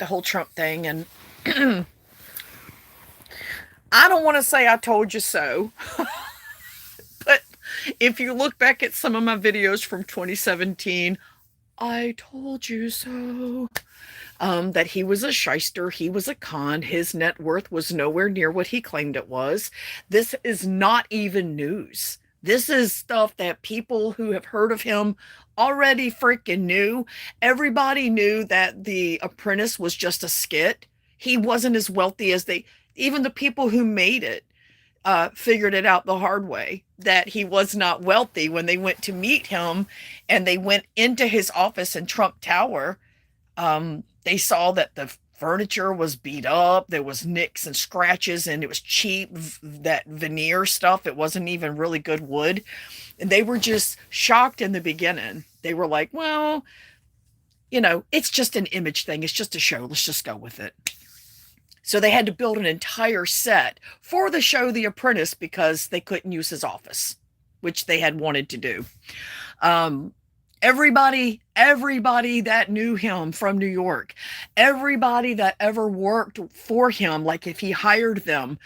the whole Trump thing, and I don't want to say I told you so, but if you look back at some of my videos from 2017, I told you so. That he was a shyster, he was a con, his net worth was nowhere near what he claimed it was. This is not even news. This is stuff that people who have heard of him already freaking knew. Everybody knew that The Apprentice was just a skit. He wasn't as wealthy as even the people who made it figured it out the hard way, that he was not wealthy when they went to meet him and they went into his office in Trump Tower. They saw that the furniture was beat up, there was nicks and scratches, and it was cheap, that veneer stuff. It wasn't even really good wood. And they were just shocked in the beginning. They were like, well, it's just an image thing. It's just a show. Let's just go with it. So they had to build an entire set for the show The Apprentice because they couldn't use his office, which they had wanted to do. Everybody that knew him from New York, everybody that ever worked for him, like if he hired them,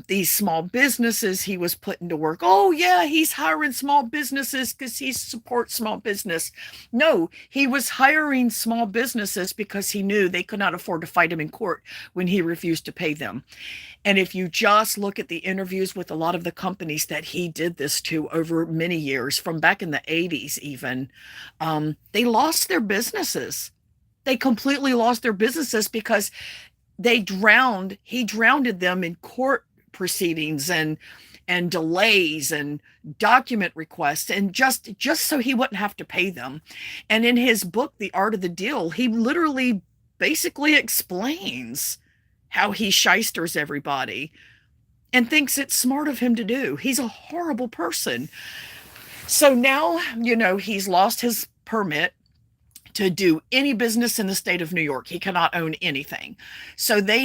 these small businesses he was putting to work. Oh yeah, he's hiring small businesses because he supports small business. No, he was hiring small businesses because he knew they could not afford to fight him in court when he refused to pay them. And if you just look at the interviews with a lot of the companies that he did this to over many years, from back in the 80s even, they lost their businesses. They completely lost their businesses because he drowned them in court proceedings and delays and document requests, and just so he wouldn't have to pay them. And in his book, The Art of the Deal, he literally basically explains how he shysters everybody and thinks it's smart of him to do. He's a horrible person. So now, he's lost his permit to do any business in the state of New York. He cannot own anything. So they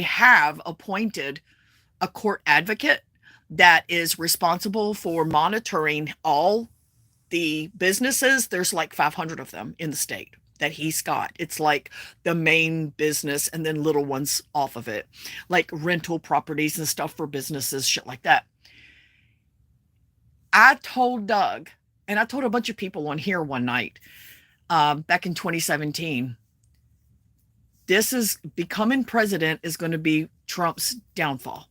have appointed a court advocate that is responsible for monitoring all the businesses. There's like 500 of them in the state that he's got. It's like the main business and then little ones off of it, like rental properties and stuff for businesses, shit like that. I told Doug, and I told a bunch of people on here one night, back in 2017, becoming president is going to be Trump's downfall.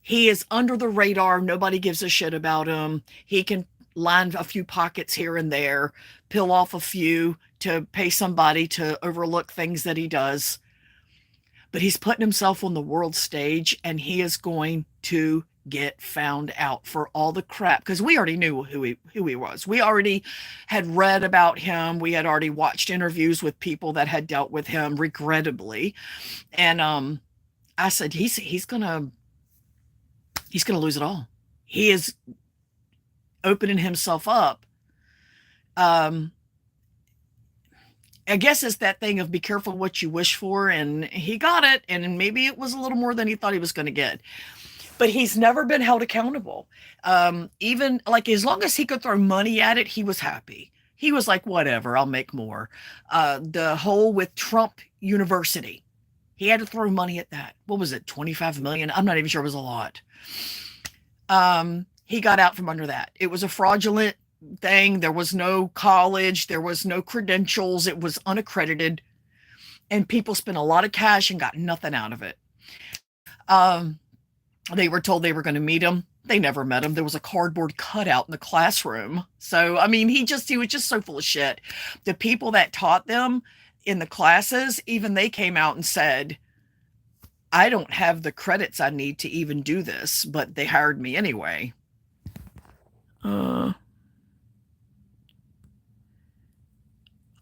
He is under the radar. Nobody gives a shit about him. He can line a few pockets here and there, peel off a few to pay somebody to overlook things that he does. But he's putting himself on the world stage, and he is going to get found out for all the crap, because we already knew who he was. We already had read about him. We had already watched interviews with people that had dealt with him, regrettably. And I said, he's gonna lose it all. He is opening himself up. I guess it's that thing of be careful what you wish for, and he got it, and maybe it was a little more than he thought he was going to get. But he's never been held accountable. Even like as long as he could throw money at it, he was happy. He was like, whatever, I'll make more. The whole with Trump University, he had to throw money at that. What was it, 25 million? I'm not even sure it was a lot. He got out from under that. It was a fraudulent thing. There was no college, there was no credentials, it was unaccredited, and people spent a lot of cash and got nothing out of it. They were told they were going to meet him. They never met him. There was a cardboard cutout in the classroom. So I mean, he was just so full of shit. The people that taught them in the classes, even they came out and said, I don't have the credits I need to even do this, but they hired me anyway. Oh,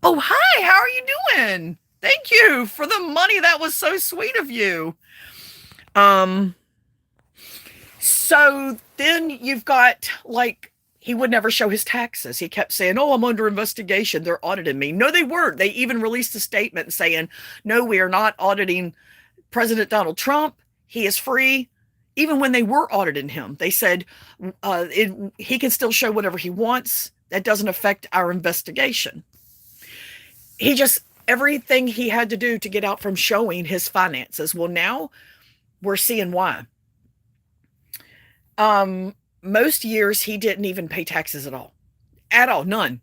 hi, how are you doing? Thank you for the money. That was so sweet of you. So then you've got, like, he would never show his taxes. He kept saying, oh, I'm under investigation. They're auditing me. No, they weren't. They even released a statement saying, no, we are not auditing President Donald Trump. He is free. Even when they were auditing him, they said he can still show whatever he wants. That doesn't affect our investigation. He just, everything he had to do to get out from showing his finances. Well, now we're seeing why. Most years he didn't even pay taxes at all, none.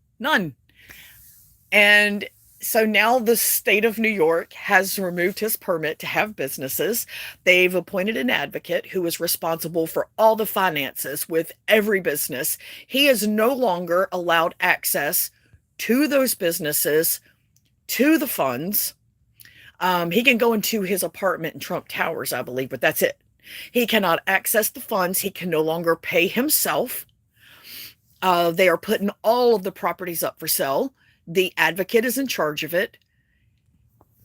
And so now the state of New York has removed his permit to have businesses. They've appointed an advocate who is responsible for all the finances with every business. He is no longer allowed access to those businesses, to the funds. He can go into his apartment in Trump Towers, I believe, but that's it. He cannot access the funds. He can no longer pay himself. They are putting all of the properties up for sale. The advocate is in charge of it.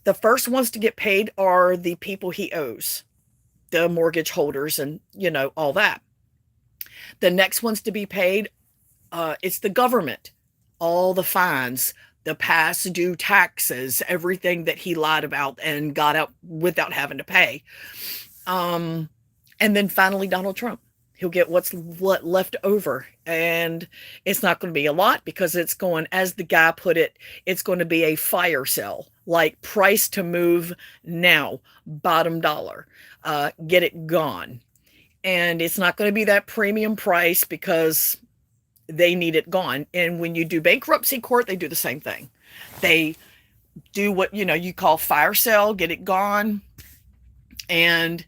The first ones to get paid are the people he owes, the mortgage holders, and, all that. The next ones to be paid, it's the government, all the fines, the past due taxes, everything that he lied about and got out without having to pay. And then finally, Donald Trump. He'll get what's left over. And it's not going to be a lot because it's going, as the guy put it, it's going to be a fire sale, like price to move now, bottom dollar, get it gone. And it's not going to be that premium price because they need it gone. And when you do bankruptcy court, they do the same thing. They do what, you call fire sale, get it gone. And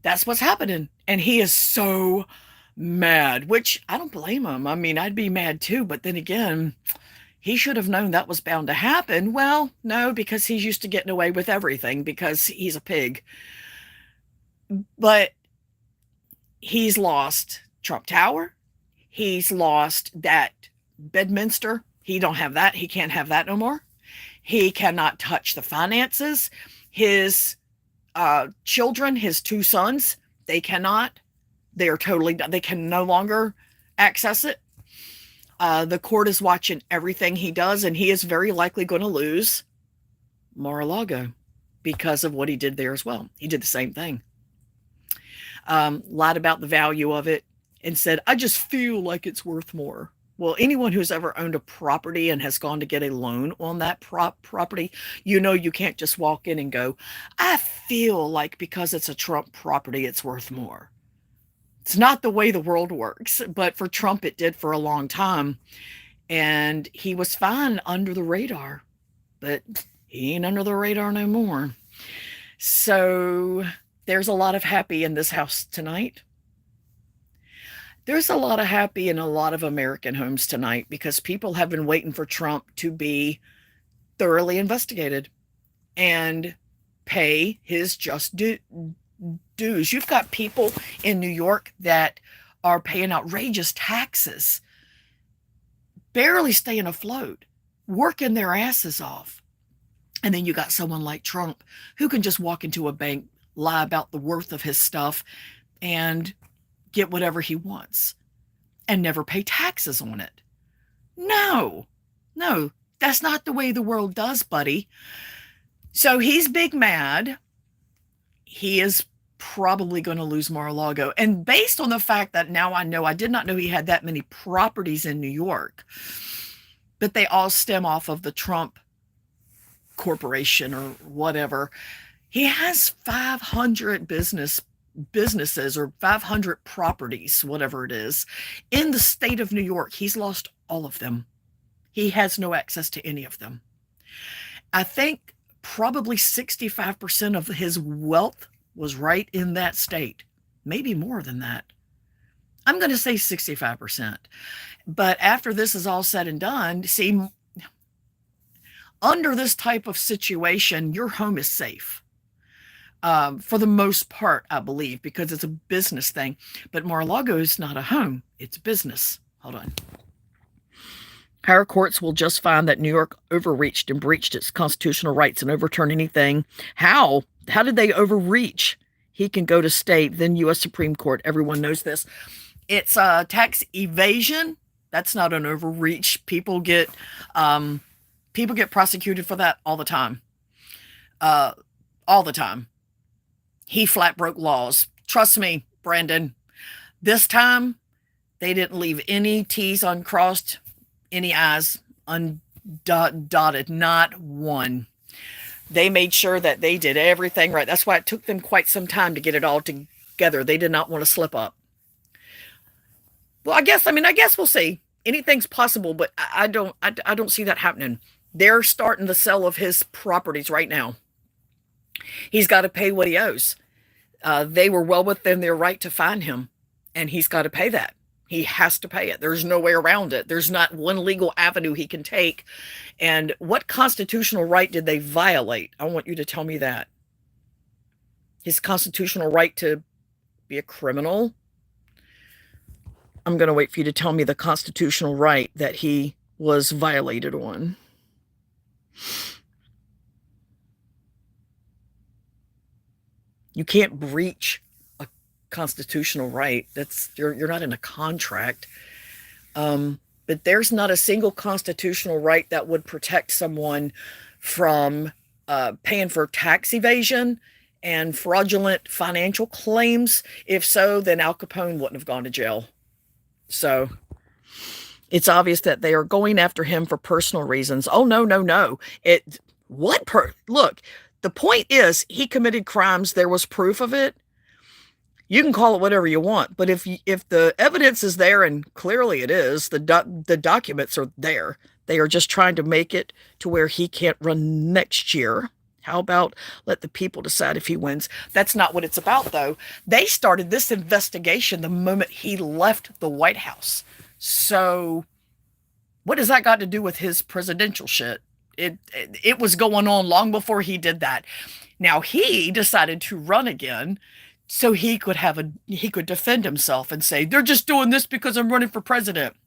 that's what's happening. And he is so mad, which I don't blame him. I mean, I'd be mad too. But then again, he should have known that was bound to happen. Well, no, because he's used to getting away with everything because he's a pig. But he's lost Trump Tower. He's lost that Bedminster. He don't have that. He can't have that no more. He cannot touch the finances. His children, his two sons, they cannot. They are totally done. They can no longer access it. The court is watching everything he does, and he is very likely going to lose Mar-a-Lago because of what he did there as well. He did the same thing. Lied about the value of it and said, I just feel like it's worth more. Well, anyone who's ever owned a property and has gone to get a loan on that property, you can't just walk in and go, I feel like because it's a Trump property, it's worth more. It's not the way the world works, but for Trump, it did for a long time. And he was fine under the radar, but he ain't under the radar no more. So there's a lot of happy in this house tonight. There's a lot of happy in a lot of American homes tonight because people have been waiting for Trump to be thoroughly investigated and pay his just dues. You've got people in New York that are paying outrageous taxes, barely staying afloat, working their asses off. And then you got someone like Trump who can just walk into a bank, lie about the worth of his stuff, and get whatever he wants and never pay taxes on it. No, that's not the way the world does, buddy. So he's big mad. He is probably going to lose Mar-a-Lago. And based on the fact that now I did not know he had that many properties in New York, but they all stem off of the Trump Corporation or whatever. He has 500 businesses or 500 properties, whatever it is, in the state of New York. He's lost all of them. He has no access to any of them. I think probably 65% of his wealth was right in that state, maybe more than that. I'm going to say 65%. But after this is all said and done, see, under this type of situation, your home is safe. For the most part, I believe, because it's a business thing. But Mar-a-Lago is not a home. It's business. Hold on. Higher courts will just find that New York overreached and breached its constitutional rights and overturn anything. How? How did they overreach? He can go to state, then U.S. Supreme Court. Everyone knows this. It's tax evasion. That's not an overreach. People get prosecuted for that all the time. All the time. He flat broke laws. Trust me, Brandon. This time, they didn't leave any T's uncrossed, any I's Dotted, not one. They made sure that they did everything right. That's why it took them quite some time to get it all together. They did not want to slip up. Well, I guess we'll see. Anything's possible, but I don't see that happening. They're starting the sale of his properties right now. He's got to pay what he owes. They were well within their right to fine him, and he's got to pay that. He has to pay it. There's no way around it. There's not one legal avenue he can take. And what constitutional right did they violate? I want you to tell me that. His constitutional right to be a criminal? I'm going to wait for you to tell me the constitutional right that he was violated on. You can't breach a constitutional right. You're not in a contract. But there's not a single constitutional right that would protect someone from paying for tax evasion and fraudulent financial claims. If so, then Al Capone wouldn't have gone to jail. So it's obvious that they are going after him for personal reasons. Oh, no, no, no. Look, the point is he committed crimes. There was proof of it. You can call it whatever you want, but if the evidence is there, and clearly it is, the documents are there. They are just trying to make it to where he can't run next year. How about let the people decide if he wins? That's not what it's about, though. They started this investigation the moment he left the White House. So what has that got to do with his presidential shit? It was going on long before he did that. Now he decided to run again so he could defend himself and say, they're just doing this because I'm running for president.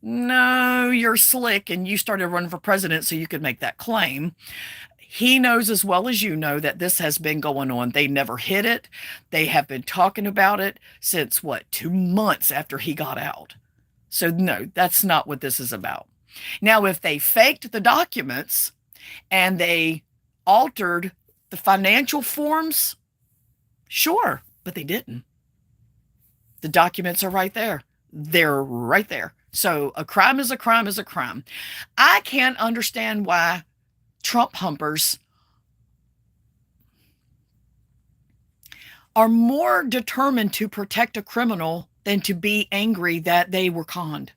No, you're slick, and you started running for president so you could make that claim. He knows as well as you know that this has been going on. They never hid it. They have been talking about it since, 2 months after he got out. So no, that's not what this is about. Now, if they faked the documents and they altered the financial forms, sure, but they didn't. The documents are right there. They're right there. So a crime is a crime is a crime. I can't understand why Trump humpers are more determined to protect a criminal than to be angry that they were conned.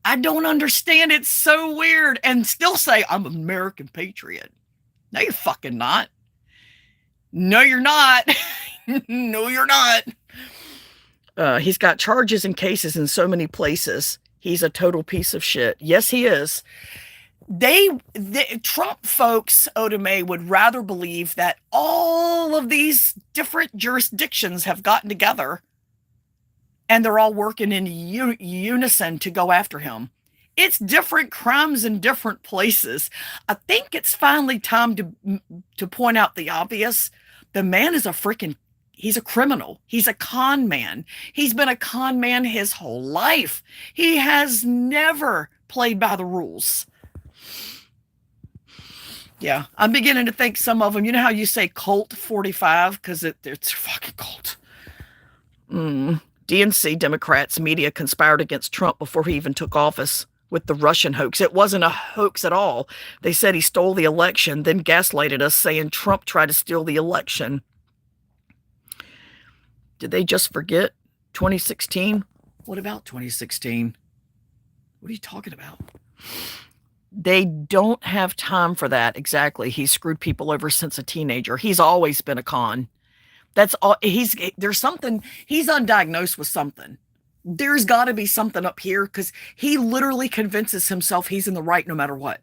I don't understand. It's so weird. And still say, I'm an American patriot. No, you're fucking not. No, you're not. No, you're not. He's got charges and cases in so many places. He's a total piece of shit. Yes, he is. Trump folks, Oda Mae, would rather believe that all of these different jurisdictions have gotten together and they're all working in unison to go after him. It's different crimes in different places. I think it's finally time to point out the obvious. The man is he's a criminal. He's a con man. He's been a con man his whole life. He has never played by the rules. Yeah, I'm beginning to think some of them, you know how you say cult 45? Because it's a fucking cult. DNC Democrats media conspired against Trump before he even took office with the Russian hoax. It wasn't a hoax at all. They said he stole the election, then gaslighted us, saying Trump tried to steal the election. Did they just forget 2016? What about 2016? What are you talking about? They don't have time for that. Exactly. He screwed people over since a teenager. He's always been a con. That's all. There's something. He's undiagnosed with something. There's got to be something up here because he literally convinces himself he's in the right no matter what.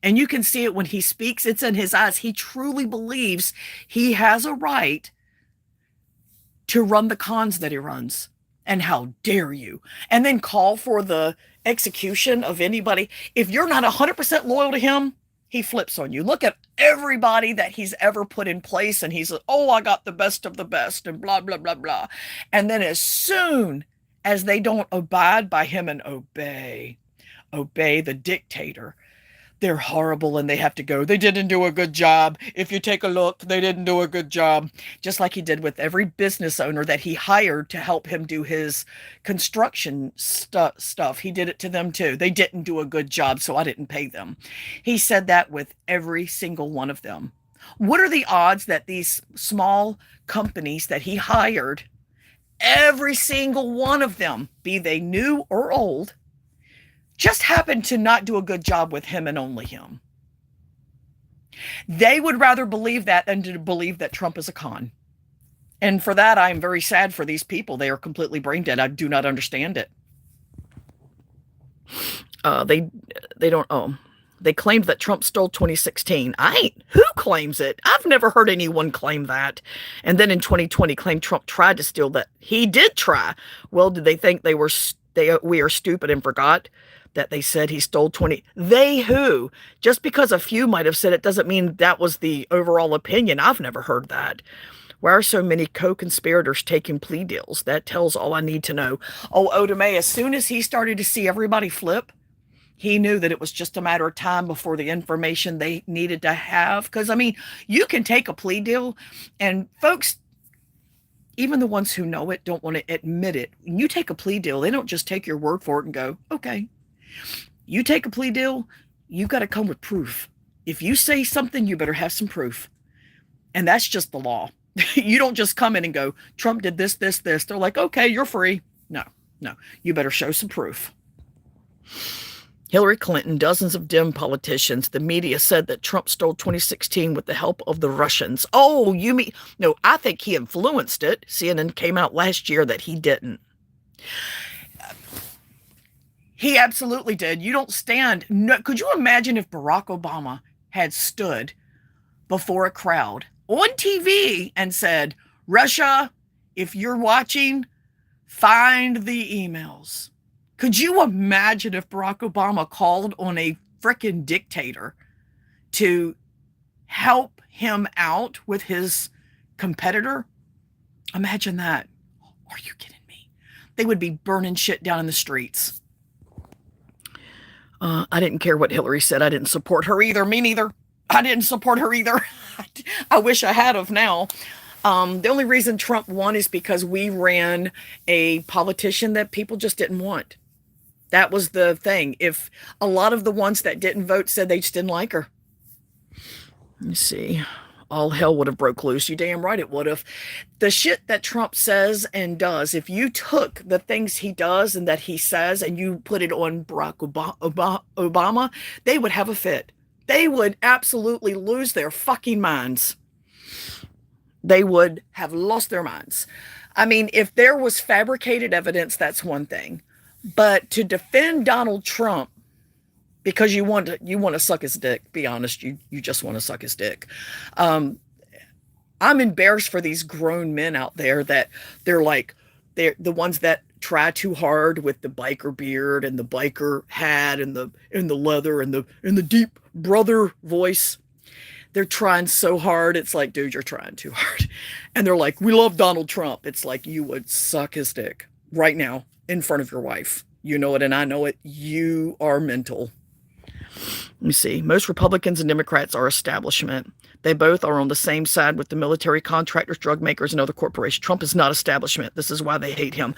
And you can see it when he speaks. It's in his eyes. He truly believes he has a right to run the cons that he runs. And how dare you? And then call for the execution of anybody. If you're not 100% loyal to him, he flips on you. Look at everybody that he's ever put in place, and he's like, oh, I got the best of the best, and blah, blah, blah, blah. And then as soon as they don't abide by him and obey the dictator, they're horrible and they have to go. They didn't do a good job. If you take a look, they didn't do a good job. Just like he did with every business owner that he hired to help him do his construction stuff. He did it to them too. They didn't do a good job, so I didn't pay them. He said that with every single one of them. What are the odds that these small companies that he hired, every single one of them, be they new or old, just happened to not do a good job with him and only him? They would rather believe that than to believe that Trump is a con. And for that, I'm very sad for these people. They are completely brain dead. I do not understand it. They don't. Oh, they claimed that Trump stole 2016. Who claims it? I've never heard anyone claim that. And then in 2020, claimed Trump tried to steal that. He did try. Well, did they think we are stupid and forgot that they said he stole 20? They who? Just because a few might have said it doesn't mean that was the overall opinion. I've never heard that. Why are so many co-conspirators taking plea deals? That tells all I need to know. Oh, Oda Mae, as soon as he started to see everybody flip, he knew that it was just a matter of time before the information they needed to have. Because, I mean, you can take a plea deal, and folks, even the ones who know it, don't want to admit it. When you take a plea deal, they don't just take your word for it and go, okay. You take a plea deal, you've got to come with proof. If you say something, you better have some proof. And that's just the law. You don't just come in and go, Trump did this, this, this. They're like, okay, you're free. No. You better show some proof. Hillary Clinton, dozens of Dem politicians, the media said that Trump stole 2016 with the help of the Russians. Oh, you mean, no, I think he influenced it. CNN came out last year that he didn't. He absolutely did. You don't stand. No, could you imagine if Barack Obama had stood before a crowd on TV and said, Russia, if you're watching, find the emails? Could you imagine if Barack Obama called on a frickin' dictator to help him out with his competitor? Imagine that. Are you kidding me? They would be burning shit down in the streets. I didn't care what Hillary said. I didn't support her either. Me neither. I didn't support her either. I wish I had of now. The only reason Trump won is because we ran a politician that people just didn't want. That was the thing. If a lot of the ones that didn't vote said they just didn't like her. Let's see. All hell would have broke loose. You damn right it would have. The shit that Trump says and does, if you took the things he does and that he says and you put it on Barack Obama, they would have a fit. They would absolutely lose their fucking minds. They would have lost their minds. I mean, if there was fabricated evidence, that's one thing. But to defend Donald Trump because you want to suck his dick, be honest, you just want to suck his dick. I'm embarrassed for these grown men out there that they're the ones that try too hard with the biker beard and the biker hat and the leather and the deep brother voice. They're trying so hard. It's like, dude, you're trying too hard. And they're like, we love Donald Trump. It's like, you would suck his dick right now in front of your wife. You know it and I know it. You are mental. Let me see. Most Republicans and Democrats are establishment. They both are on the same side with the military contractors, drug makers, and other corporations. Trump is not establishment. This is why they hate him.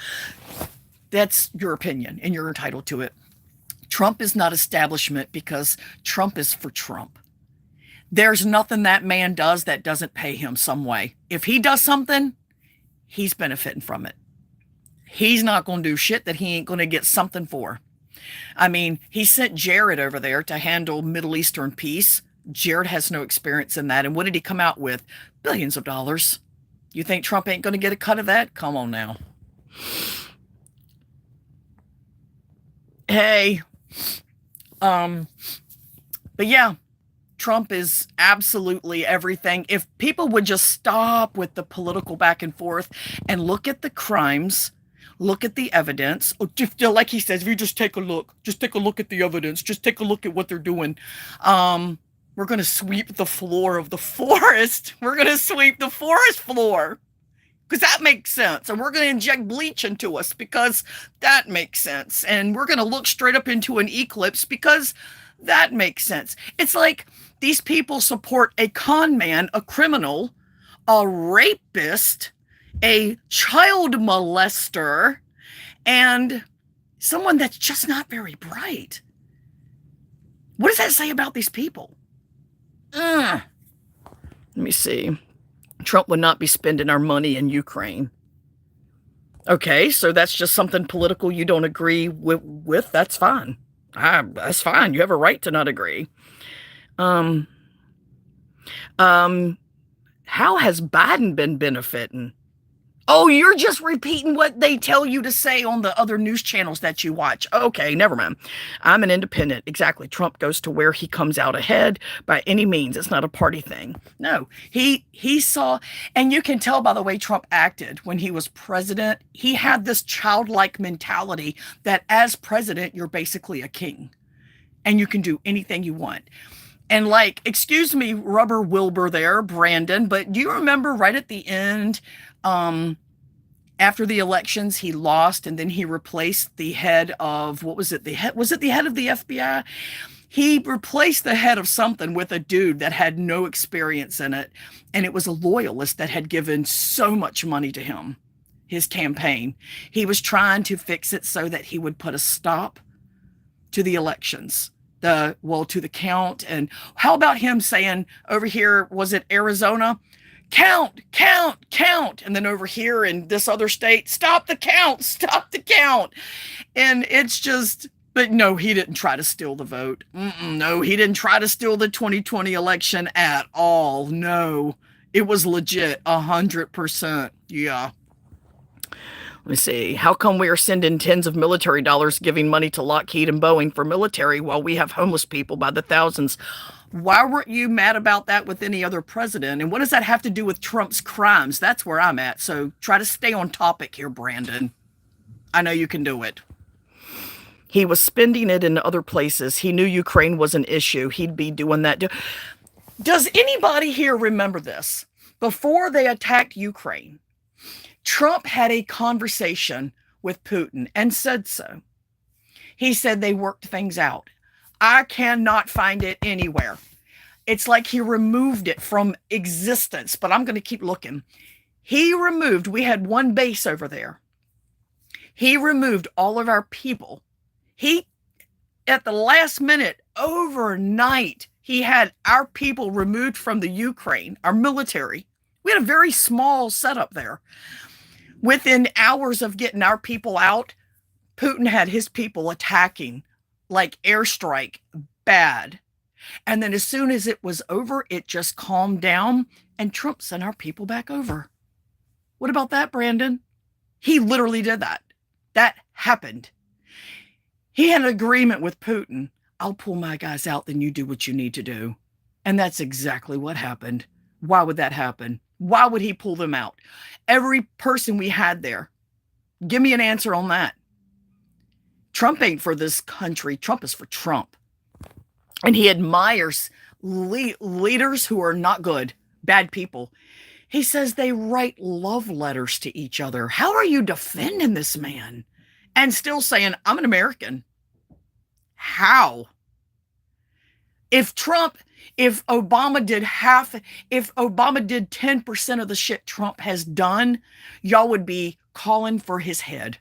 That's your opinion, and you're entitled to it. Trump is not establishment because Trump is for Trump. There's nothing that man does that doesn't pay him some way. If he does something, he's benefiting from it. He's not going to do shit that he ain't going to get something for. I mean, he sent Jared over there to handle Middle Eastern peace. Jared has no experience in that. And what did he come out with? Billions of dollars. You think Trump ain't going to get a cut of that? Come on now. Hey. But yeah, Trump is absolutely everything. If people would just stop with the political back and forth and look at the crimes, look at the evidence. Like he says, if you just take a look at the evidence, just take a look at what they're doing. We're going to sweep the floor of the forest. We're going to sweep the forest floor because that makes sense. And we're going to inject bleach into us because that makes sense. And we're going to look straight up into an eclipse because That makes sense. It's like these people support a con man, a criminal, a rapist, a child molester, and someone that's just not very bright. What does that say about these people? Let me see. Trump would not be spending our money in Ukraine. Okay, so that's just something political you don't agree with. That's fine. That's fine. You have a right to not agree. Um, how has Biden been benefiting? Oh, you're just repeating what they tell you to say on the other news channels that you watch. Okay, never mind. I'm an independent. Exactly. Trump goes to where he comes out ahead by any means. It's not a party thing. No, he saw, and you can tell by the way Trump acted when he was president. He had this childlike mentality that as president, you're basically a king and you can do anything you want. And like, excuse me, Rubber Wilbur there, Brandon, but do you remember right at the end, after the elections, he lost, and then he replaced the head of, what was it? Was it the head of the FBI? He replaced the head of something with a dude that had no experience in it. And it was a loyalist that had given so much money to him, his campaign. He was trying to fix it so that he would put a stop to the elections, to the count. And how about him saying over here, was it Arizona? Count, count, count. And then over here in this other state, stop the count, stop the count. And it's just, but no, he didn't try to steal the vote. No, he didn't try to steal the 2020 election at all. No, it was legit, 100%. Yeah. Let me see. How come we are sending tens of military dollars giving money to Lockheed and Boeing for military while we have homeless people by the thousands? Why weren't you mad about that with any other president? And what does that have to do with Trump's crimes? That's where I'm at. So try to stay on topic here, Brandon. I know you can do it. He was spending it in other places. He knew Ukraine was an issue. He'd be doing that. Does anybody here remember this? Before they attacked Ukraine, Trump had a conversation with Putin and said so. He said they worked things out. I cannot find it anywhere. It's like he removed it from existence, but I'm going to keep looking. We had one base over there. He removed all of our people. At the last minute, overnight, he had our people removed from the Ukraine, our military. We had a very small setup there. Within hours of getting our people out, Putin had his people attacking, like airstrike, bad. And then as soon as it was over, it just calmed down and Trump sent our people back over. What about that, Brandon? He literally did that. That happened. He had an agreement with Putin. I'll pull my guys out, then you do what you need to do. And that's exactly what happened. Why would that happen? Why would he pull them out? Every person we had there. Give me an answer on that. Trump ain't for this country. Trump is for Trump. And he admires leaders who are not good, bad people. He says they write love letters to each other. How are you defending this man and still saying, I'm an American? How? If Obama did 10% of the shit Trump has done, y'all would be calling for his head.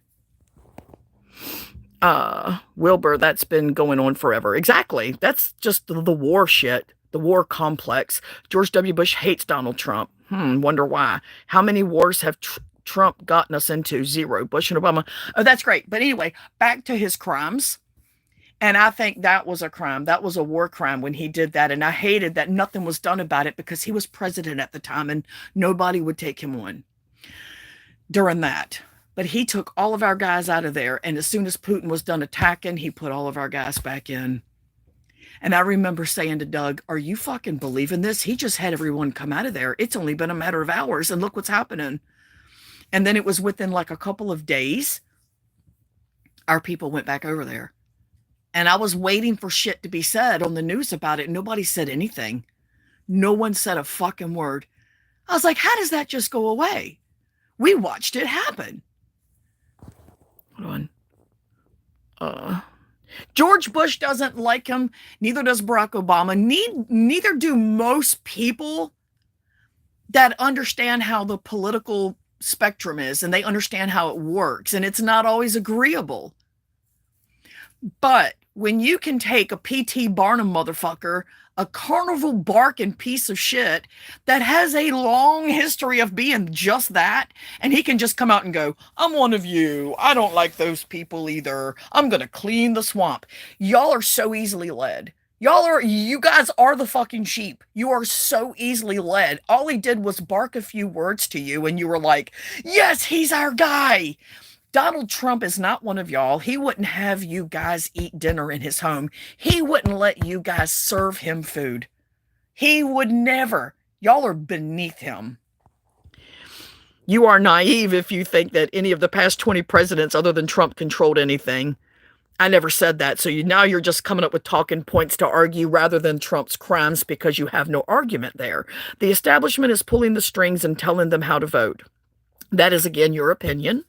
Wilbur, that's been going on forever. Exactly. That's just the war shit, the war complex. George W. Bush hates Donald Trump. Wonder why. How many wars have Trump gotten us into? 0. Bush and Obama. Oh, that's great. But anyway, back to his crimes. And I think that was a crime. That was a war crime when he did that. And I hated that nothing was done about it because he was president at the time and nobody would take him on during that. But he took all of our guys out of there. And as soon as Putin was done attacking, he put all of our guys back in. And I remember saying to Doug, are you fucking believing this? He just had everyone come out of there. It's only been a matter of hours. And look what's happening. And then it was within like a couple of days, our people went back over there. And I was waiting for shit to be said on the news about it. Nobody said anything. No one said a fucking word. I was like, how does that just go away? We watched it happen. Hold on. George Bush doesn't like him. Neither does Barack Obama. Neither do most people that understand how the political spectrum is and they understand how it works. And it's not always agreeable. But when you can take a P.T. Barnum motherfucker, a carnival barking piece of shit that has a long history of being just that, and he can just come out and go, I'm one of you. I don't like those people either. I'm going to clean the swamp. Y'all are so easily led. You guys are the fucking sheep. You are so easily led. All he did was bark a few words to you, and you were like, yes, he's our guy. Donald Trump is not one of y'all. He wouldn't have you guys eat dinner in his home. He wouldn't let you guys serve him food. He would never. Y'all are beneath him. You are naive if you think that any of the past 20 presidents other than Trump controlled anything. I never said that. So now you're just coming up with talking points to argue rather than Trump's crimes because you have no argument there. The establishment is pulling the strings and telling them how to vote. That is, again, your opinion.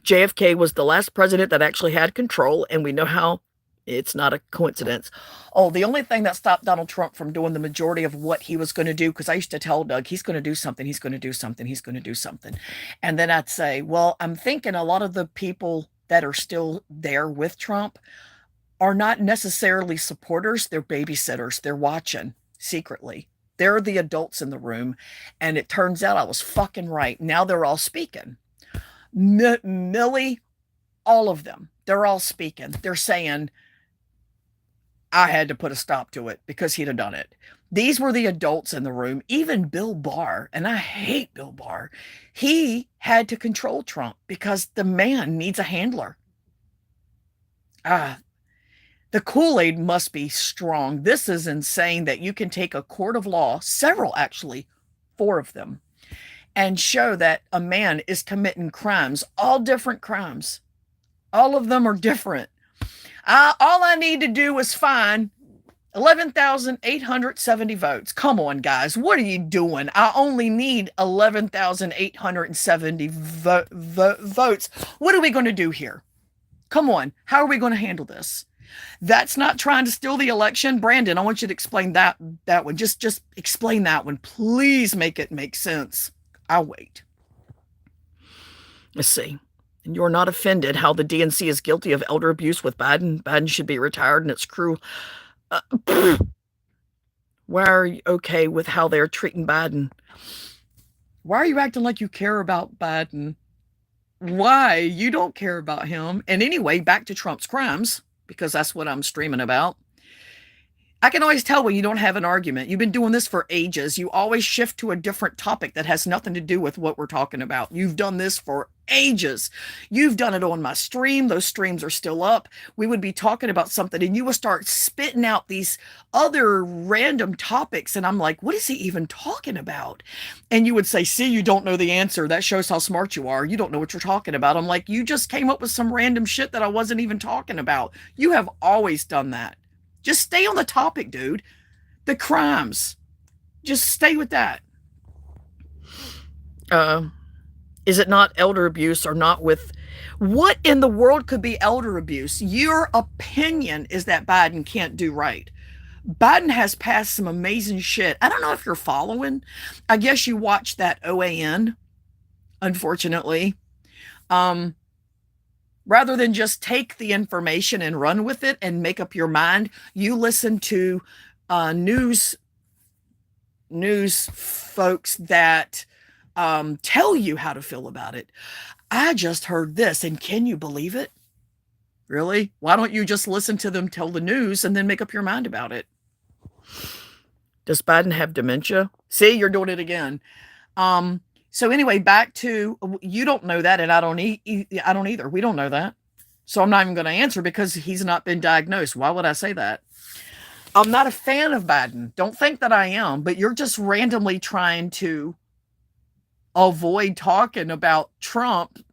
JFK was the last president that actually had control, and we know how it's not a coincidence. Oh, the only thing that stopped Donald Trump from doing the majority of what he was going to do, because I used to tell Doug, he's going to do something, he's going to do something, he's going to do something. And then I'd say, well, I'm thinking a lot of the people that are still there with Trump are not necessarily supporters, they're babysitters, they're watching secretly. They're the adults in the room, and it turns out I was fucking right. Now they're all speaking. Millie, all of them, they're all speaking. They're saying, I had to put a stop to it because he'd have done it. These were the adults in the room. Even Bill Barr, and I hate Bill Barr, he had to control Trump because the man needs a handler. The Kool-Aid must be strong. This is insane that you can take a court of law, several actually, 4 of them, and show that a man is committing crimes, all different crimes. All of them are different. All I need to do is find 11,870 votes. Come on, guys. What are you doing? I only need 11,870 votes. What are we going to do here? Come on. How are we going to handle this? That's not trying to steal the election. Brandon, I want you to explain that one. Just explain that one. Please make it make sense. I'll wait. Let's see. And you're not offended how the DNC is guilty of elder abuse with Biden. Biden should be retired and it's cruel. Why are you okay with how they're treating Biden? Why are you acting like you care about Biden? Why? You don't care about him. And anyway, back to Trump's crimes, because that's what I'm streaming about. I can always tell when you don't have an argument. You've been doing this for ages. You always shift to a different topic that has nothing to do with what we're talking about. You've done this for ages. You've done it on my stream. Those streams are still up. We would be talking about something and you would start spitting out these other random topics. And I'm like, what is he even talking about? And you would say, see, you don't know the answer. That shows how smart you are. You don't know what you're talking about. I'm like, you just came up with some random shit that I wasn't even talking about. You have always done that. Just stay on the topic, dude. The crimes. Just stay with that. Is it not elder abuse or not with... What in the world could be elder abuse? Your opinion is that Biden can't do right. Biden has passed some amazing shit. I don't know if you're following. I guess you watched that OAN, unfortunately. Rather than just take the information and run with it and make up your mind, you listen to news folks that tell you how to feel about it. I just heard this, and can you believe it? Really? Why don't you just listen to them tell the news and then make up your mind about it? Does Biden have dementia? See, you're doing it again. So anyway, back to, you don't know that, and I don't either. We don't know that. So I'm not even going to answer because he's not been diagnosed. Why would I say that? I'm not a fan of Biden. Don't think that I am, but you're just randomly trying to avoid talking about Trump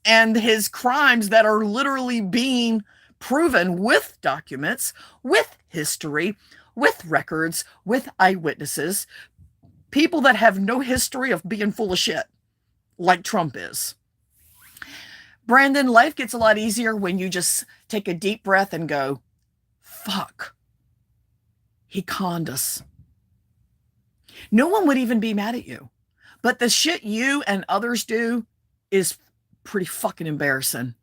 and his crimes that are literally being proven with documents, with history, with records, with eyewitnesses. People that have no history of being full of shit, like Trump is. Brandon, life gets a lot easier when you just take a deep breath and go, fuck, he conned us. No one would even be mad at you. But the shit you and others do is pretty fucking embarrassing.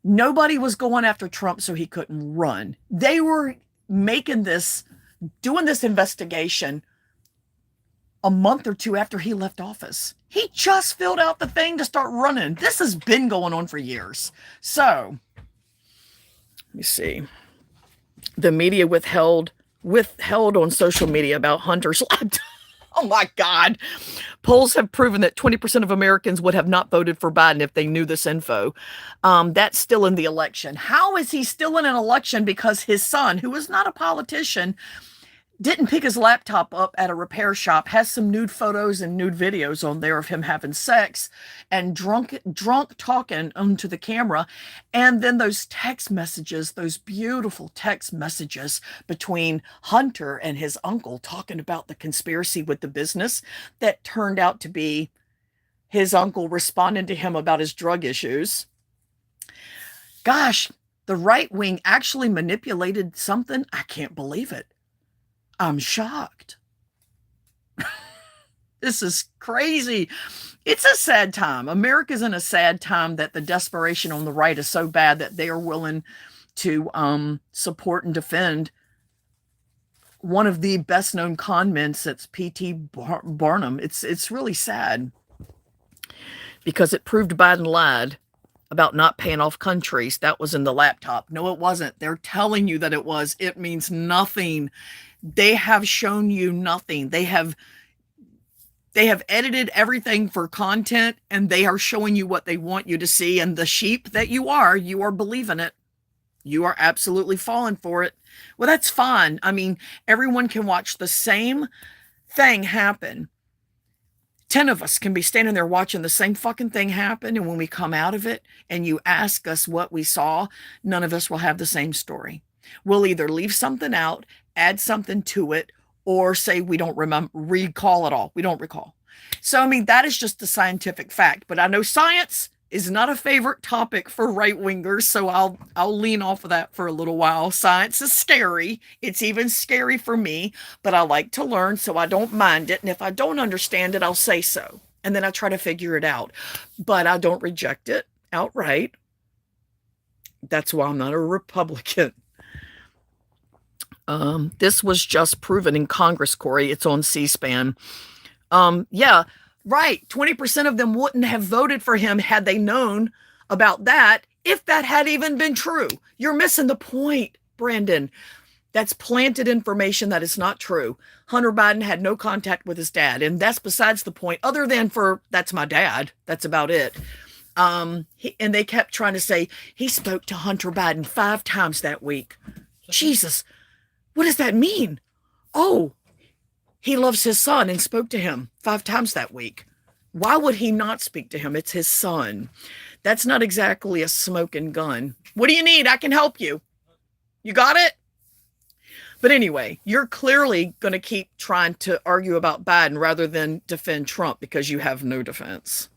Nobody was going after Trump so he couldn't run. They were doing this investigation a month or two after he left office. He just filled out the thing to start running. This has been going on for years. So, let me see. The media withheld on social media about Hunter's laptop. Oh my God. Polls have proven that 20% of Americans would have not voted for Biden if they knew this info. That's still in the election. How is he still in an election? Because his son, who is not a politician, didn't pick his laptop up at a repair shop, has some nude photos and nude videos on there of him having sex and drunk talking onto the camera. And then those text messages, those beautiful text messages between Hunter and his uncle talking about the conspiracy with the business that turned out to be his uncle responding to him about his drug issues. Gosh, the right wing actually manipulated something. I can't believe it. I'm shocked. This is crazy. It's a sad time. America's in a sad time that the desperation on the right is so bad that they are willing to support and defend one of the best known con men since P.T. Barnum. It's really sad because it proved Biden lied about not paying off countries. That was in the laptop. No, it wasn't. They're telling you that it was. It means nothing. They have shown you nothing. They have edited everything for content, and they are showing you what they want you to see. And the sheep that you are believing it. You are absolutely falling for it. Well, that's fine. I mean, everyone can watch the same thing happen. 10 of us can be standing there watching the same fucking thing happen. And when we come out of it and you ask us what we saw, none of us will have the same story. We'll either leave something out, add something to it, or say we don't recall at all. We don't recall. So, I mean, that is just a scientific fact. But I know science is not a favorite topic for right-wingers, so I'll lean off of that for a little while. Science is scary. It's even scary for me, but I like to learn, so I don't mind it. And if I don't understand it, I'll say so. And then I try to figure it out. But I don't reject it outright. That's why I'm not a Republican. This was just proven in Congress, Corey. It's on C-SPAN. Yeah, right. 20% of them wouldn't have voted for him had they known about that, if that had even been true. You're missing the point, Brandon. That's planted information that is not true. Hunter Biden had no contact with his dad, and that's besides the point, other than for, that's my dad. That's about it. And they kept trying to say, he spoke to Hunter Biden 5 times that week. Jesus. What does that mean? Oh, he loves his son and spoke to him 5 times that week. Why would he not speak to him? It's his son. That's not exactly a smoking gun. What do you need? I can help you. You got it? But anyway, you're clearly going to keep trying to argue about Biden rather than defend Trump because you have no defense.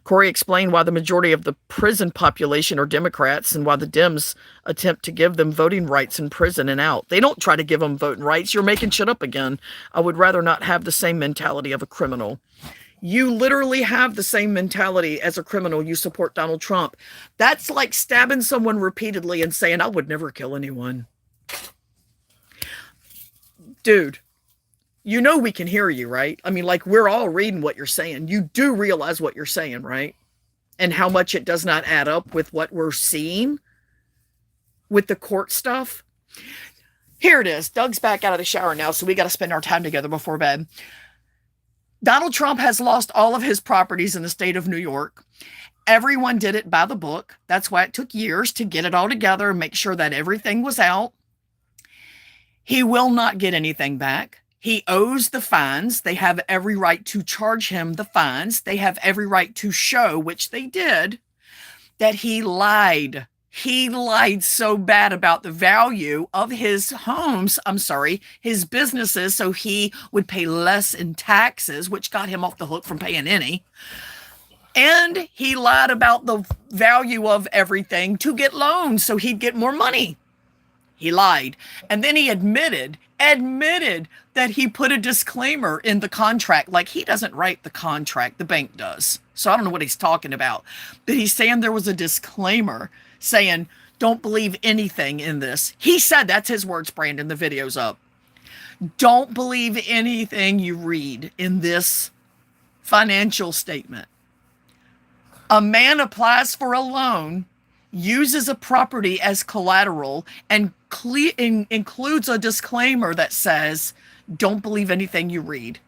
Corey explained why the majority of the prison population are Democrats and why the Dems attempt to give them voting rights in prison and out. They don't try to give them voting rights. You're making shit up again. I would rather not have the same mentality of a criminal. You literally have the same mentality as a criminal. You support Donald Trump. That's like stabbing someone repeatedly and saying, I would never kill anyone. Dude. You know we can hear you, right? I mean, like, we're all reading what you're saying. You do realize what you're saying, right? And how much it does not add up with what we're seeing with the court stuff. Here it is. Doug's back out of the shower now, so we got to spend our time together before bed. Donald Trump has lost all of his properties in the state of New York. Everyone did it by the book. That's why it took years to get it all together and make sure that everything was out. He will not get anything back. He owes the fines. They have every right to charge him the fines. They have every right to show, which they did, that he lied. He lied so bad about the value of his homes, his businesses, so he would pay less in taxes, which got him off the hook from paying any. And he lied about the value of everything to get loans so he'd get more money. He lied. And then he admitted that he put a disclaimer in the contract. Like, he doesn't write the contract, the bank does. So I don't know what he's talking about. But he's saying there was a disclaimer saying, don't believe anything in this. He said, that's his words, Brandon, the video's up. Don't believe anything you read in this financial statement. A man applies for a loan, uses a property as collateral, and includes a disclaimer that says, don't believe anything you read.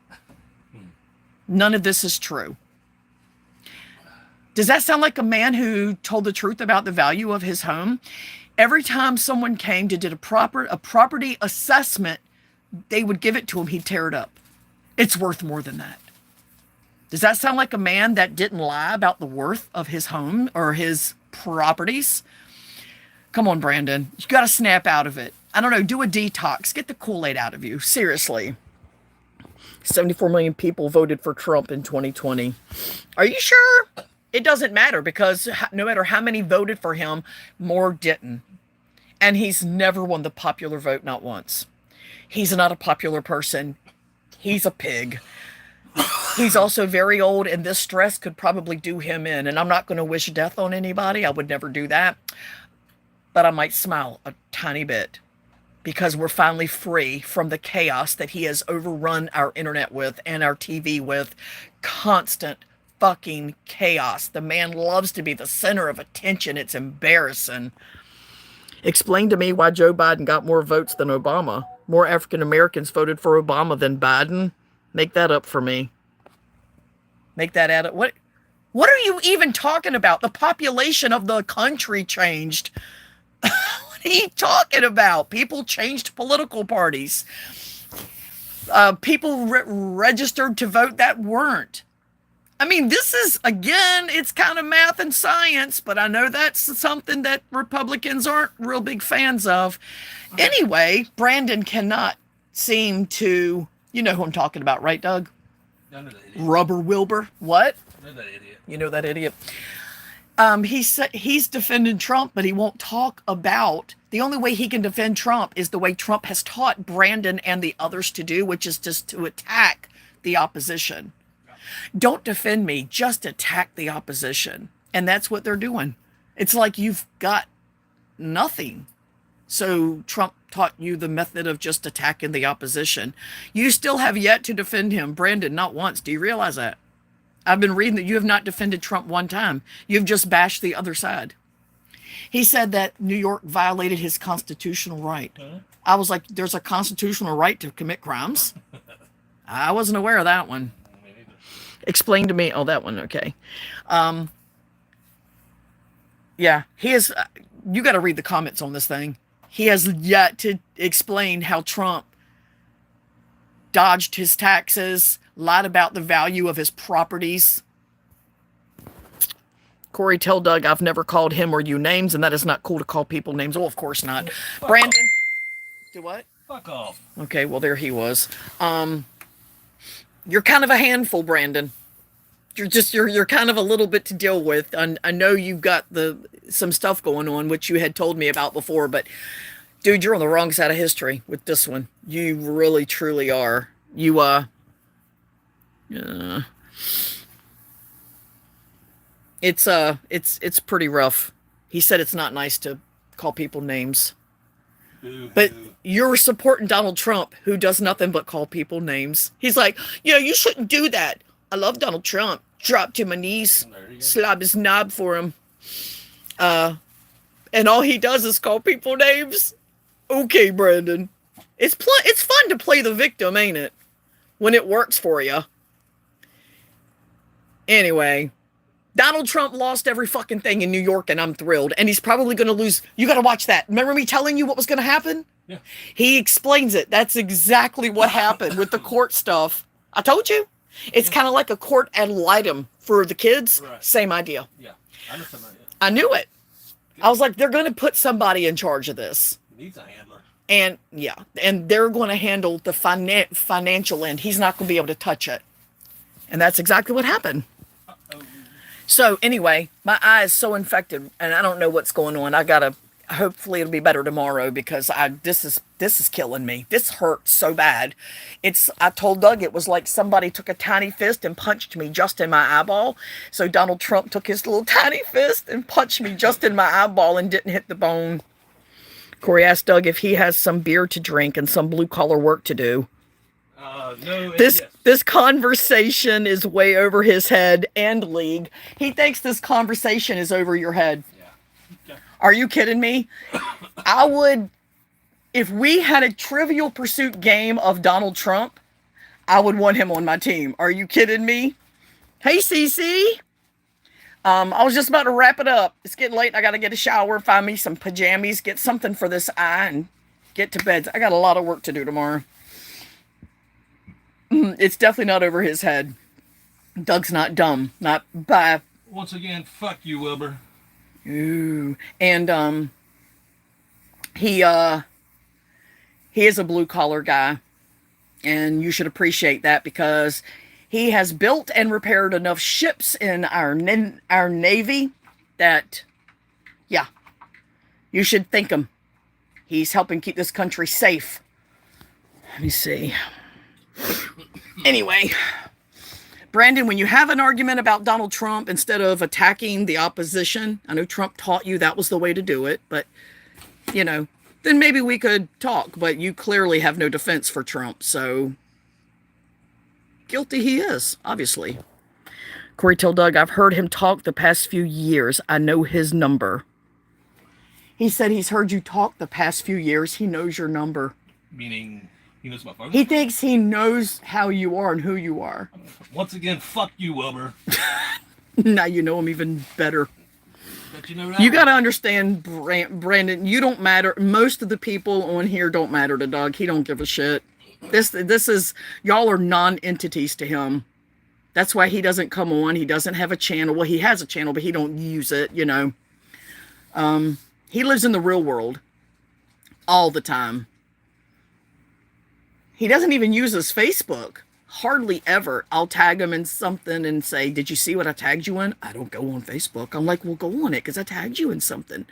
None of this is true. Does that sound like a man who told the truth about the value of his home? Every time someone came to do a property assessment, they would give it to him, he'd tear it up. It's worth more than that. Does that sound like a man that didn't lie about the worth of his home or his properties? Come on, Brandon. You got to snap out of it. I don't know. Do a detox. Get the Kool-Aid out of you. Seriously. 74 million people voted for Trump in 2020. Are you sure? It doesn't matter, because no matter how many voted for him, more didn't. And he's never won the popular vote, not once. He's not a popular person. He's a pig. He's also very old, and this stress could probably do him in. And I'm not going to wish death on anybody. I would never do that. But I might smile a tiny bit, because we're finally free from the chaos that he has overrun our internet with and our TV with. Constant fucking chaos. The man loves to be the center of attention. It's embarrassing. Explain to me why Joe Biden got more votes than Obama. More African Americans voted for Obama than Biden. Make that up for me. Make that add up. What are you even talking about? The population of the country changed. What are you talking about? People changed political parties. People registered to vote that weren't. I mean, this is, again, it's kind of math and science, but I know that's something that Republicans aren't real big fans of. Anyway, Brandon cannot seem to, you know who I'm talking about, right, Doug? I know that idiot. Rubber Wilbur. What? I know that idiot. You know that idiot. He's defending Trump, but he won't talk about, the only way he can defend Trump is the way Trump has taught Brandon and the others to do, which is just to attack the opposition. Don't defend me, just attack the opposition. And that's what they're doing. It's like you've got nothing. So Trump taught you the method of just attacking the opposition. You still have yet to defend him, Brandon, not once. Do you realize that? I've been reading that you have not defended Trump one time. You've just bashed the other side. He said that New York violated his constitutional right. Huh? I was like, there's a constitutional right to commit crimes? I wasn't aware of that one. Me neither. Explain to me. Oh, that one. Okay. Yeah, he is. You got to read the comments on this thing. He has yet to explain how Trump dodged his taxes, lied about the value of his properties. Corey, tell Doug I've never called him or you names, and that is not cool to call people names. Oh, of course not. Fuck Brandon. off. Do what? Fuck off. Okay, well, there he was. You're kind of a handful, Brandon. You're kind of a little bit to deal with. I know you've got some stuff going on, which you had told me about before, but dude, you're on the wrong side of history with this one. You really, truly are. It's pretty rough. He said it's not nice to call people names. But you're supporting Donald Trump, who does nothing but call people names. He's like, you shouldn't do that. I love Donald Trump. Drop to my knees, slob his knob for him. And all he does is call people names. Okay, Brandon. It's fun to play the victim, ain't it? When it works for you. Anyway, Donald Trump lost every fucking thing in New York, and I'm thrilled. And he's probably going to lose. You got to watch that. Remember me telling you what was going to happen? Yeah. He explains it. That's exactly what happened with the court stuff. I told you. It's kind of like a court ad litem for the kids. Right. Same idea. Yeah, I understand that. Yeah. I knew it. I was like, they're going to put somebody in charge of this. He needs a handler. And yeah, and they're going to handle the financial end. He's not going to be able to touch it. And that's exactly what happened. Uh-oh. So anyway, my eye is so infected, and I don't know what's going on. I gotta. Hopefully, it'll be better tomorrow because this is killing me. This hurts so bad. I told Doug it was like somebody took a tiny fist and punched me just in my eyeball. So Donald Trump took his little tiny fist and punched me just in my eyeball and didn't hit the bone. Corey asked Doug if he has some beer to drink and some blue collar work to do. No. This Yes. this conversation is way over his head and league. He thinks this conversation is over your head. Yeah. Okay. Are you kidding me? I would, if we had a Trivial Pursuit game of Donald Trump, I would want him on my team. Are you kidding me? Hey, Cece. I was just about to wrap it up. It's getting late. I got to get a shower, find me some pajamas, get something for this eye, and get to bed. I got a lot of work to do tomorrow. It's definitely not over his head. Doug's not dumb. Not by. Once again, fuck you, Wilbur. Ooh. And he is a blue collar guy, and you should appreciate that because he has built and repaired enough ships in our Navy that, yeah, you should thank him. He's helping keep this country safe. Let me see. Anyway, Brandon, when you have an argument about Donald Trump, instead of attacking the opposition, I know Trump taught you that was the way to do it, but, then maybe we could talk, but you clearly have no defense for Trump, so guilty he is, obviously. Corey told Doug, I've heard him talk the past few years. I know his number. He said he's heard you talk the past few years. He knows your number. Meaning, he knows my phone. He thinks he knows how you are and who you are. Once again, fuck you, Wilbur. Now you know him even better. But you know that. You got to understand, Brandon, you don't matter. Most of the people on here don't matter to Doug. He don't give a shit. This is, y'all are non-entities to him. That's why he doesn't come on. He doesn't have a channel. Well, he has a channel, but he don't use it, He lives in the real world all the time. He doesn't even use his Facebook. Hardly ever. I'll tag him in something and say, did you see what I tagged you in? I don't go on Facebook. I'm like, well, go on it because I tagged you in something.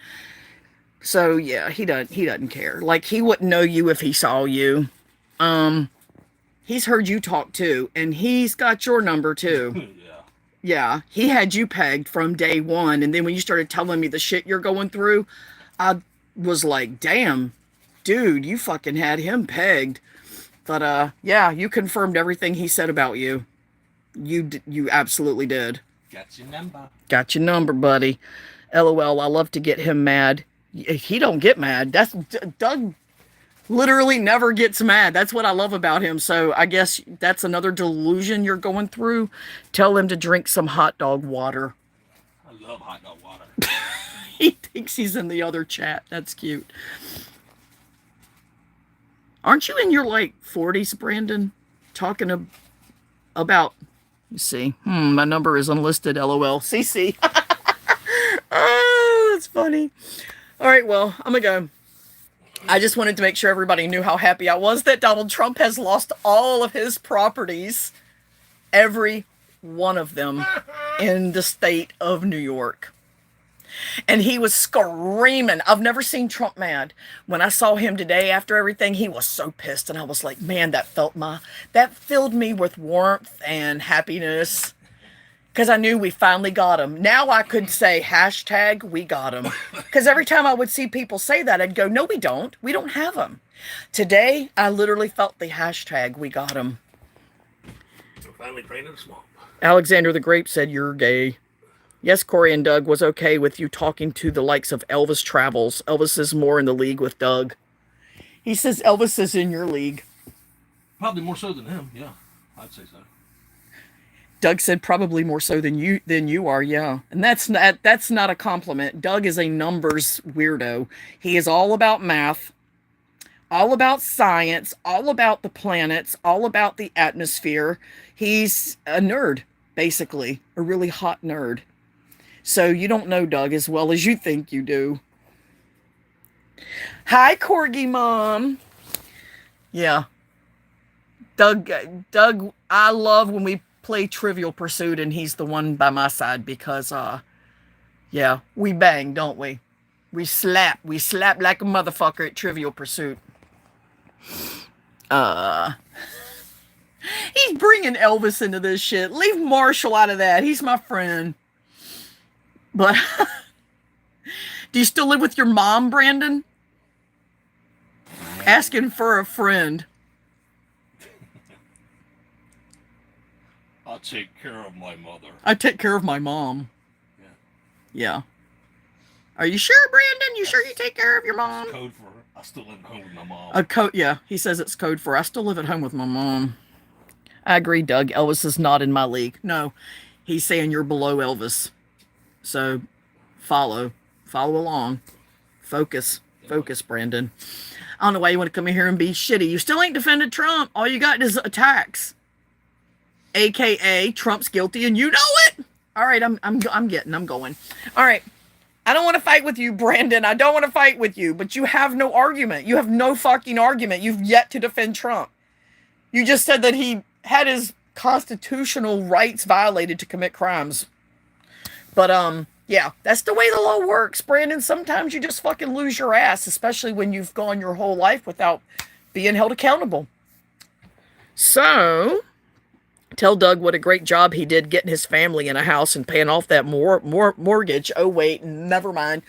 So, yeah, he doesn't care. Like, he wouldn't know you if he saw you. He's heard you talk too, and he's got your number too. Yeah. Yeah, he had you pegged from day one, and then when you started telling me the shit you're going through, I was like, damn, dude, you fucking had him pegged. But, yeah, you confirmed everything he said about you. You absolutely did. Got your number. Got your number, buddy. LOL, I love to get him mad. He don't get mad. Doug literally never gets mad. That's what I love about him. So I guess that's another delusion you're going through. Tell him to drink some hot dog water. I love hot dog water. He thinks he's in the other chat. That's cute. Aren't you in your, 40s, Brandon? Talking about, you see, my number is unlisted, LOL. CC. Oh, that's funny. All right, well, I'm going to go. I just wanted to make sure everybody knew how happy I was that Donald Trump has lost all of his properties, every one of them, in the state of New York. And he was screaming. I've never seen Trump mad. When I saw him today after everything, he was so pissed. And I was like, man, that filled me with warmth and happiness. Because I knew we finally got him. Now I could say hashtag we got him. Because every time I would see people say that, I'd go, no, we don't. We don't have him. Today, I literally felt the hashtag we got him. We're finally praying in the swamp. Alexander the Grape said, you're gay. Yes, Corey and Doug was okay with you talking to the likes of Elvis Travels. Elvis is more in the league with Doug. He says Elvis is in your league. Probably more so than him, yeah. I'd say so. Doug said probably more so than you are, yeah. And that's not a compliment. Doug is a numbers weirdo. He is all about math, all about science, all about the planets, all about the atmosphere. He's a nerd, basically, a really hot nerd. So you don't know Doug as well as you think you do. Hi, Corgi Mom. Yeah. Doug, I love when we play Trivial Pursuit and he's the one by my side because, yeah, we bang, don't we? We slap like a motherfucker at Trivial Pursuit. He's bringing Elvis into this shit. Leave Marshall out of that. He's my friend. But do you still live with your mom, Brandon? Asking for a friend. I'll take care of my mother. I take care of my mom. Yeah. Yeah. Are you sure, Brandon? You sure you take care of your mom? It's code for I still live at home with my mom. A code, yeah. He says it's code for I still live at home with my mom. I agree, Doug. Elvis is not in my league. No, he's saying you're below Elvis. So follow along. Focus, Brandon. I don't know why you want to come in here and be shitty. You still ain't defended Trump. All you got is attacks. AKA Trump's guilty and you know it. All right, I'm going. All right. I don't want to fight with you, Brandon. I don't want to fight with you, but you have no argument. You have no fucking argument. You've yet to defend Trump. You just said that he had his constitutional rights violated to commit crimes. But, yeah, that's the way the law works, Brandon. Sometimes you just fucking lose your ass, especially when you've gone your whole life without being held accountable. So, tell Doug what a great job he did getting his family in a house and paying off that mortgage. Oh, wait, never mind.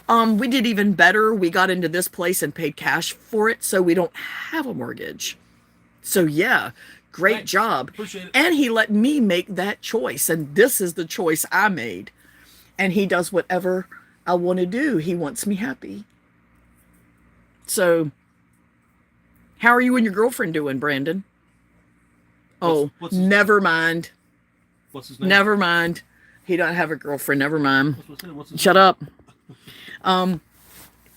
We did even better. We got into this place and paid cash for it, so we don't have a mortgage. So, yeah, great Thanks. job. Appreciate it. And he let me make that choice, and this is the choice I made. And he does whatever I want to do. He wants me happy. So, how are you and your girlfriend doing, Brandon? Oh, What's his never mind. What's his name? Never mind. He don't have a girlfriend. Never mind. What's his Shut up.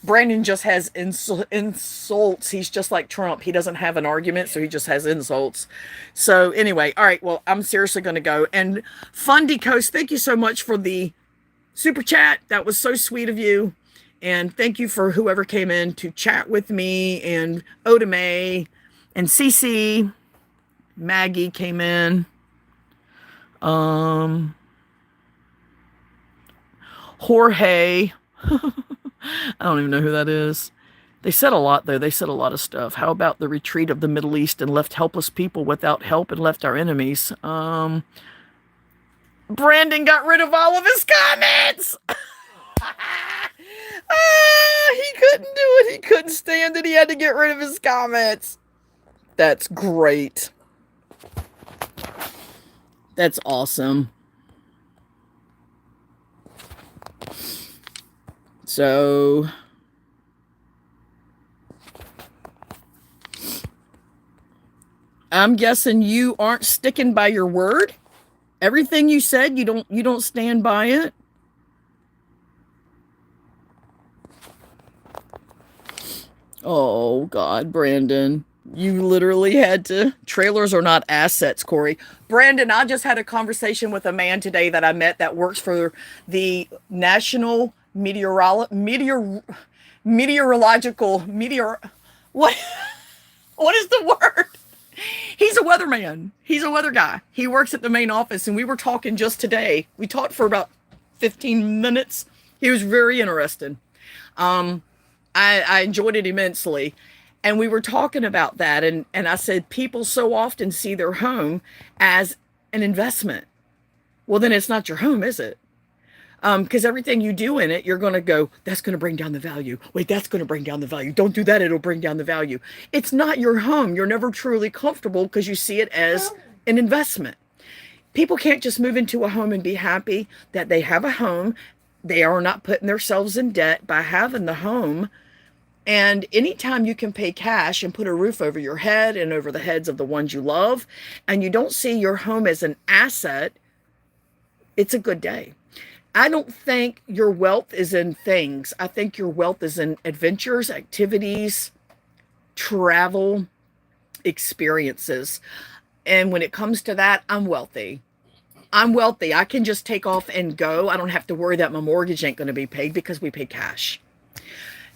Brandon just has insults. He's just like Trump. He doesn't have an argument, so he just has insults. So anyway, all right, well, I'm seriously going to go. And Fundy Coast, thank you so much for the super chat. That was so sweet of you. And thank you for whoever came in to chat with me. And Oda May and Cece. Maggie came in. Jorge. I don't even know who that is. They said a lot, though. They said a lot of stuff. How about the retreat of the Middle East and left helpless people without help and left our enemies? Brandon got rid of all of his comments. He couldn't do it. He couldn't stand it. He had to get rid of his comments. That's great. That's awesome. So, I'm guessing you aren't sticking by your word. Everything you said, you don't stand by it. Oh God, Brandon. You literally had to. Trailers are not assets, Corey. Brandon, I just had a conversation with a man today that I met that works for the National what is the word? He's a weatherman. He's a weather guy. He works at the main office, and we were talking just today. We talked for about 15 minutes. He was very interested. I enjoyed it immensely. And we were talking about that, and I said, people so often see their home as an investment. Well, then it's not your home, is it? Because everything you do in it, you're going to go, that's going to bring down the value. Wait, that's going to bring down the value. Don't do that. It'll bring down the value. It's not your home. You're never truly comfortable because you see it as an investment. People can't just move into a home and be happy that they have a home. They are not putting themselves in debt by having the home. And anytime you can pay cash and put a roof over your head and over the heads of the ones you love, and you don't see your home as an asset, it's a good day. I don't think your wealth is in things. I think your wealth is in adventures, activities, travel, experiences. And when it comes to that, I'm wealthy. I'm wealthy. I can just take off and go. I don't have to worry that my mortgage ain't going to be paid because we pay cash.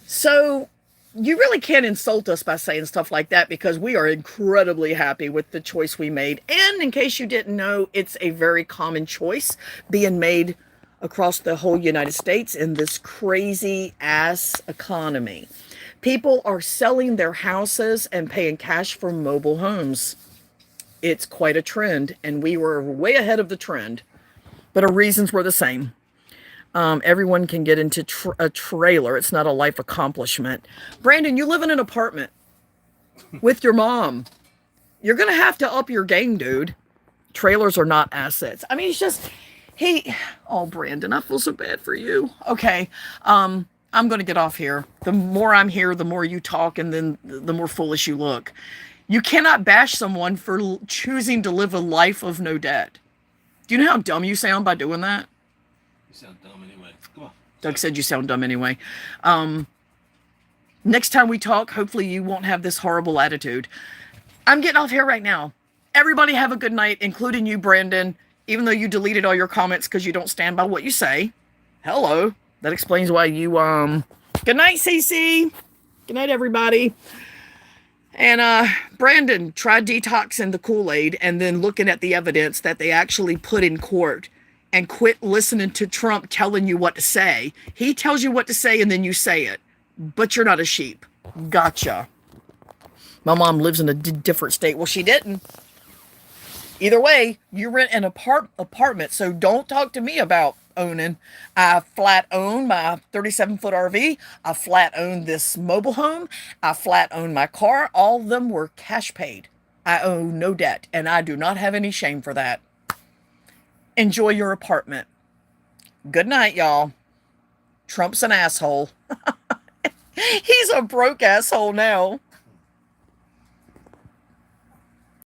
So you really can't insult us by saying stuff like that because we are incredibly happy with the choice we made. And in case you didn't know, it's a very common choice being made across the whole United States in this crazy ass economy. People are selling their houses and paying cash for mobile homes. It's quite a trend, and we were way ahead of the trend, but our reasons were the same. Everyone can get into a trailer. It's not a life accomplishment. Brandon, you live in an apartment with your mom. You're going to have to up your game, dude. Trailers are not assets. I mean, it's just, oh, Brandon, I feel so bad for you. Okay. I'm going to get off here. The more I'm here, the more you talk, and then the more foolish you look. You cannot bash someone for choosing to live a life of no debt. Do you know how dumb you sound by doing that? You sound dumb anyway. Come on. Doug said you sound dumb anyway. Next time we talk, hopefully you won't have this horrible attitude. I'm getting off here right now. Everybody have a good night, including you, Brandon, even though you deleted all your comments because you don't stand by what you say. Hello. That explains why you, Good night, Cece. Good night, everybody. And, Brandon, try detoxing the Kool-Aid and then looking at the evidence that they actually put in court and quit listening to Trump telling you what to say. He tells you what to say and then you say it. But you're not a sheep. Gotcha. My mom lives in a different state. Well, she didn't. Either way, you rent an apartment, so don't talk to me about owning. I flat own my 37-foot RV. I flat own this mobile home. I flat own my car. All of them were cash paid. I owe no debt, and I do not have any shame for that. Enjoy your apartment. Good night, y'all. Trump's an asshole. He's a broke asshole now.